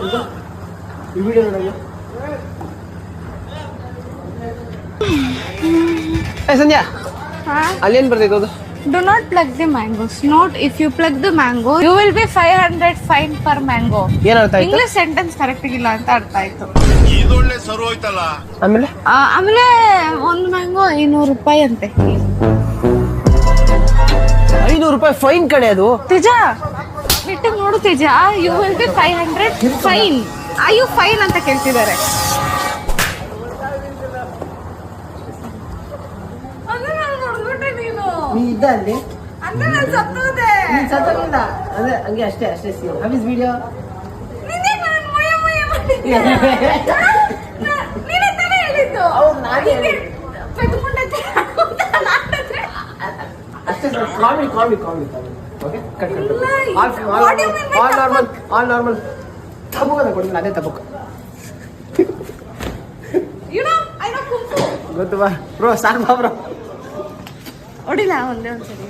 ಈ ವಿಡಿಯೋ ನೋಡೋಣ. ಸಂಧ್ಯಾ ಅಲ್ಲೇನ್ ಬರ್ತೈತೆ ಅದು? Do not pluck the mangoes. Note, if you pluck the mango, you will be 500 fine per mango. ಏನ್ ಅರ್ಥ ಆಯ್ತು? ಇಂಗ್ಲಿಷ್ ಸೆಂಟೆನ್ಸ್ ಕರೆಕ್ಟ್ ಇಲ್ಲ ಅಂತ ಅರ್ಥ ಆಯ್ತು. ಇದೊಳ್ಳೆ ಸರು ಹೋಯ್ತಲ್ಲ. ಆಮೇಲೆ ಒಂದು ಮ್ಯಾಂಗೋ 500 ರೂಪಾಯಿ ಅಂತೆ. 500 ರೂಪಾಯಿ ಫೈನ್ ಕಡೆ ಅದು. ತೇಜ ಬಿಟ್ಟು ನೋಡು Teja, you will be 500 fine. ಅಯ್ಯೋ ಫೈನ್ ಅಂತ ಕೇಳ್ತಿದ್ದಾರೆ. ನೀ ಇದ್ದ ಅಲ್ಲಿ ಸತ್ತೋಗಿಲ್ಲ ಅದೇ ಹಂಗೆ ಅಷ್ಟೇ ಸಿ ಹ್ಯಾವ್ ಇಸ್ ವಿಡಿಯೋ. ಅಷ್ಟೇ comedy okay cut all normal ತಬುಕ ಕೊಡಿಲ್ಲ ಅದೇ ತಬುಕ ಗೊತ್ತು ಬಾ ಬ್ರೋ ಸಾಕು ಬಾ ಬ್ರೋ ಹೊಡಿಲ್ಲ ಒಂದೇ ಒಂದ್ಸರಿ.